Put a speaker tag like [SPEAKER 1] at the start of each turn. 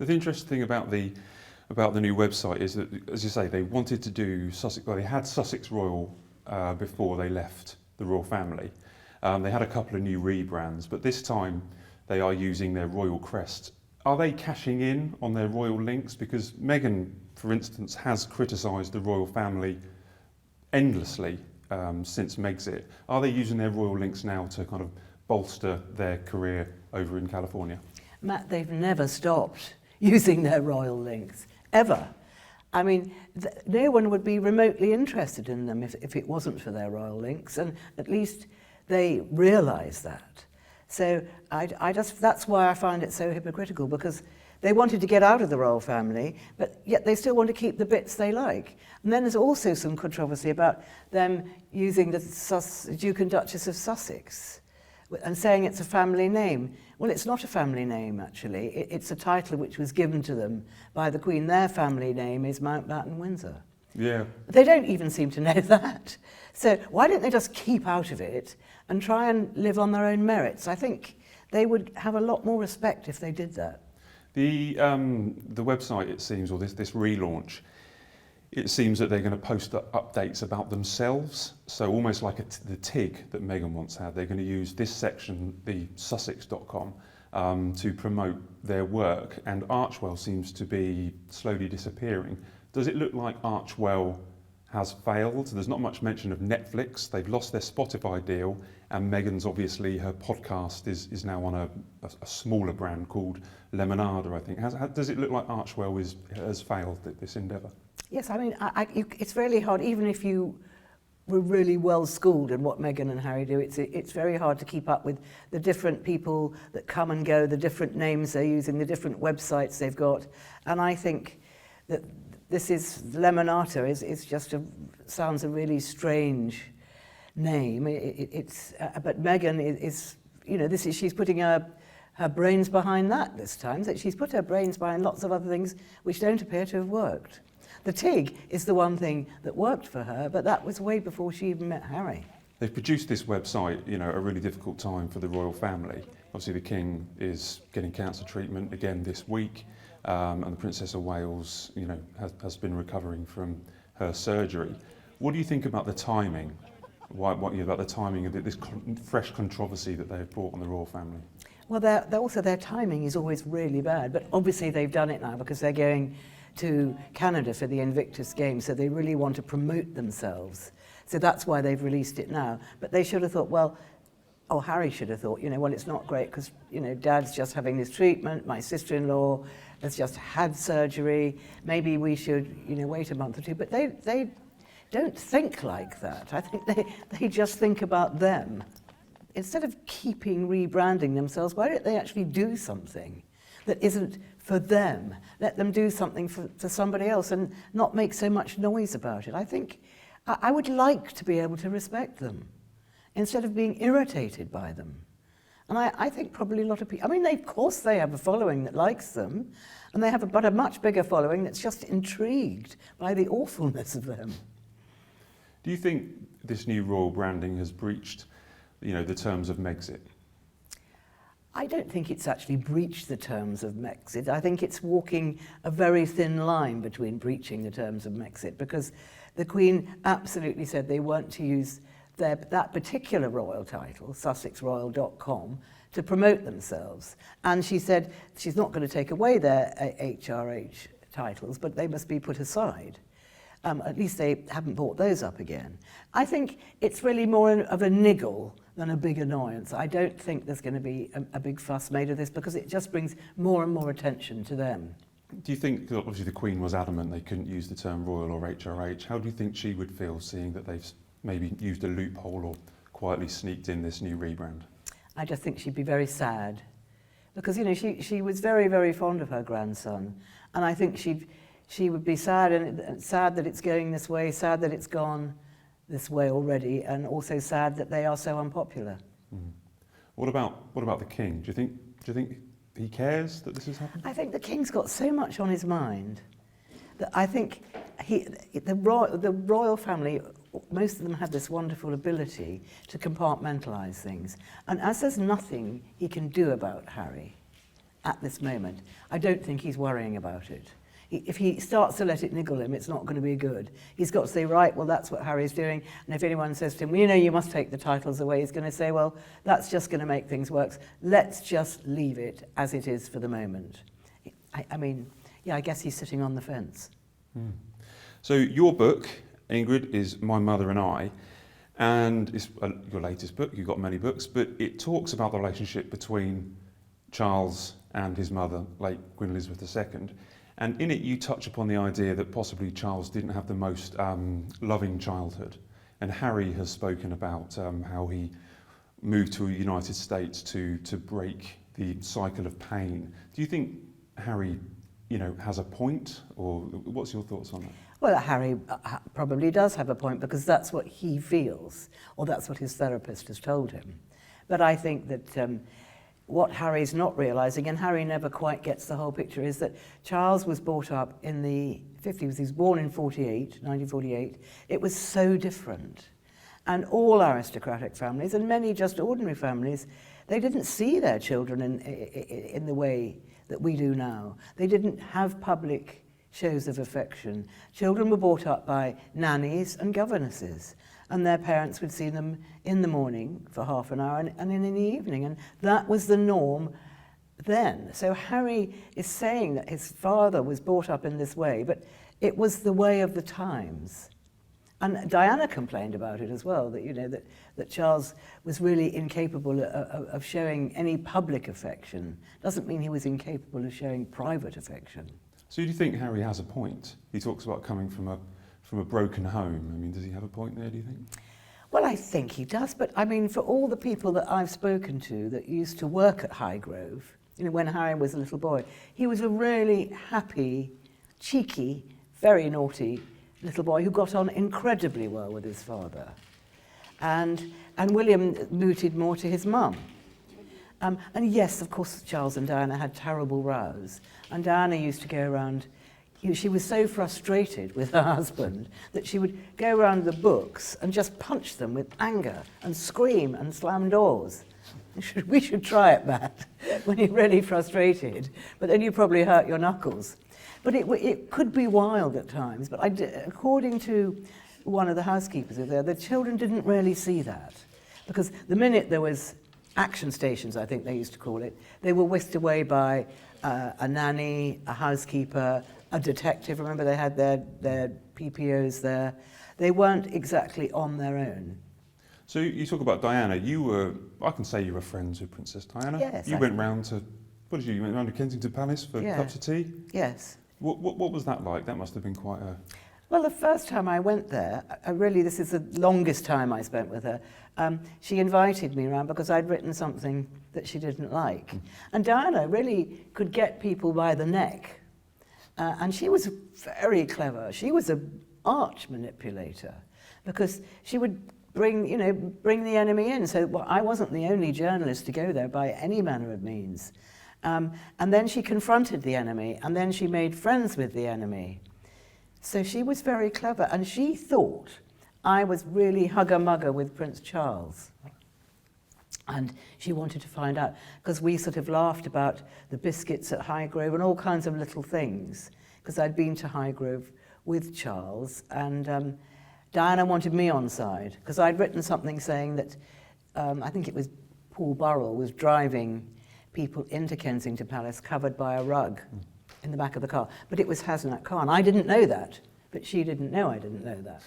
[SPEAKER 1] The interesting thing about the new website is that, as you say, they wanted to do Sussex. Well, they had Sussex Royal before they left the royal family. They had a couple of new rebrands, but this time they are using their royal crest. Are they cashing in on their royal links? Because Meghan, for instance, has criticised the royal family endlessly since Megxit. Are they using their royal links now to kind of bolster their career over in California?
[SPEAKER 2] Matt, they've never stopped using their royal links, ever. I mean, no one would be remotely interested in them if it wasn't for their royal links, and at least they realise that. So that's why I find it so hypocritical, because they wanted to get out of the royal family, but yet they still want to keep the bits they like. And then there's also some controversy about them using the Duke and Duchess of Sussex and saying it's a family name. Well, it's not a family name, actually. It's a title which was given to them by the Queen. Their family name is Mountbatten Windsor.
[SPEAKER 1] Yeah.
[SPEAKER 2] They don't even seem to know that. So why don't they just keep out of it and try and live on their own merits? I think they would have a lot more respect if they did that.
[SPEAKER 1] The website, it seems, or this relaunch, it seems that they're going to post updates about themselves. So almost like the TIG that Meghan once had, they're going to use this section, the Sussex.com, to promote their work. And Archewell seems to be slowly disappearing. Does it look like Archewell has failed? There's not much mention of Netflix. They've lost their Spotify deal, and Meghan's obviously, her podcast is now on a smaller brand called Lemonada, I think. Does it look like Archewell has failed at this endeavour?
[SPEAKER 2] Yes, I mean, it's really hard, even if you were really well schooled in what Meghan and Harry do, it's very hard to keep up with the different people that come and go, the different names they're using, the different websites they've got. And I think that this is Lemonata is just sounds a really strange name. But Meghan is she's putting her brains behind that this time. That she's put her brains behind lots of other things which don't appear to have worked. The TIG is the one thing that worked for her, but that was way before she even met Harry.
[SPEAKER 1] They've produced this website, a really difficult time for the royal family. Obviously, the King is getting cancer treatment again this week. And the Princess of Wales, has been recovering from her surgery. What do you think about the timing? About the timing of this fresh controversy that they've brought on the royal family?
[SPEAKER 2] Well, their timing is always really bad, but obviously they've done it now because they're going to Canada for the Invictus Games, so they really want to promote themselves. So that's why they've released it now. But they should have thought, Harry should have thought, it's not great because, Dad's just having this treatment, my sister-in-law has just had surgery, maybe we should, wait a month or two. But they don't think like that. I think they just think about them. Instead of rebranding themselves, why don't they actually do something that isn't for them? Let them do something for somebody else and not make so much noise about it. I think I would like to be able to respect them instead of being irritated by them. And I think probably a lot of people, of course they have a following that likes them, and they have a much bigger following that's just intrigued by the awfulness of them.
[SPEAKER 1] Do you think this new royal branding has breached, the terms of Megxit?
[SPEAKER 2] I don't think it's actually breached the terms of Megxit. I think it's walking a very thin line between breaching the terms of Megxit, because the Queen absolutely said they weren't to use that particular royal title, SussexRoyal.com, to promote themselves. And she said she's not going to take away their HRH titles, but they must be put aside. At least they haven't brought those up again. I think it's really more of a niggle than a big annoyance. I don't think there's going to be a big fuss made of this because it just brings more and more attention to them.
[SPEAKER 1] Do you think, obviously the Queen was adamant they couldn't use the term royal or HRH, how do you think she would feel seeing that they've maybe used a loophole or quietly sneaked in this new rebrand?
[SPEAKER 2] I just think she'd be very sad because, she was very, very fond of her grandson, and I think she would be sad, and sad that it's going this way, sad that it's gone this way already, and also sad that they are so unpopular.
[SPEAKER 1] Mm. What about the King? Do you think he cares that this has happened?
[SPEAKER 2] I think the King's got so much on his mind that I think the royal family, most of them have this wonderful ability to compartmentalise things. And as there's nothing he can do about Harry, at this moment. I don't think he's worrying about it. If he starts to let it niggle him, it's not going to be good. He's got to say, right, well, that's what Harry's doing. And if anyone says to him, well, you know, you must take the titles away, he's going to say, well, that's just going to make things worse. Let's just leave it as it is for the moment. I mean, yeah, I guess he's sitting on the fence.
[SPEAKER 1] Mm. So your book, Ingrid, is My Mother and I, and it's your latest book. You've got many books, but it talks about the relationship between Charles and his mother, late Queen Elizabeth II. And in it, you touch upon the idea that possibly Charles didn't have the most loving childhood. And Harry has spoken about how he moved to the United States to break the cycle of pain. Do you think Harry, you know, has a point, or what's your thoughts on that?
[SPEAKER 2] Well, Harry probably does have a point, because that's what he feels, or that's what his therapist has told him. But I think that what Harry's not realising, and Harry never quite gets the whole picture, is that Charles was brought up in the 50s. He was born in 1948. It was so different. And all aristocratic families, and many just ordinary families, they didn't see their children in the way that we do now. They didn't have public shows of affection. Children were brought up by nannies and governesses, and their parents would see them in the morning for half an hour and in the evening, and that was the norm then. So Harry is saying that his father was brought up in this way, but it was the way of the times. And Diana complained about it as well, that, you know, that Charles was really incapable of showing any public affection. Doesn't mean he was incapable of showing private affection.
[SPEAKER 1] So do you think Harry has a point? He talks about coming from a broken home. I mean, does he have a point there, do you think?
[SPEAKER 2] Well, I think he does, but I mean, for all the people that I've spoken to that used to work at Highgrove, you know, when Harry was a little boy, he was a really happy, cheeky, very naughty little boy who got on incredibly well with his father. And William mooted more to his mum. And yes, of course, Charles and Diana had terrible rows. And Diana used to go around, she was so frustrated with her husband that she would go around the books and just punch them with anger and scream and slam doors. We should try it, Matt, when you're really frustrated, but then you probably hurt your knuckles. But it could be wild at times, but according to one of the housekeepers there, the children didn't really see that. Because the minute there was action stations, I think they used to call it, they were whisked away by a nanny, a housekeeper, a detective. Remember, they had their PPOs there. They weren't exactly on their own.
[SPEAKER 1] So you talk about Diana. I can say you were friends with Princess Diana.
[SPEAKER 2] Yes.
[SPEAKER 1] You went round to, you went round to Kensington Palace for cups of tea?
[SPEAKER 2] Yes.
[SPEAKER 1] What was that like? That must have been quite a...
[SPEAKER 2] Well, the first time I went there, this is the longest time I spent with her, she invited me around because I'd written something that she didn't like. And Diana really could get people by the neck. And she was very clever. She was an arch manipulator because she would bring the enemy in. So I wasn't the only journalist to go there by any manner of means. And then she confronted the enemy, and then she made friends with the enemy. So she was very clever, and she thought I was really hugger-mugger with Prince Charles. And she wanted to find out, because we sort of laughed about the biscuits at Highgrove and all kinds of little things, because I'd been to Highgrove with Charles, and Diana wanted me on side, because I'd written something saying that, I think it was Paul Burrell was driving people into Kensington Palace covered by a rug in the back of the car. But it was Hasnat Khan. I didn't know that, but she didn't know I didn't know that.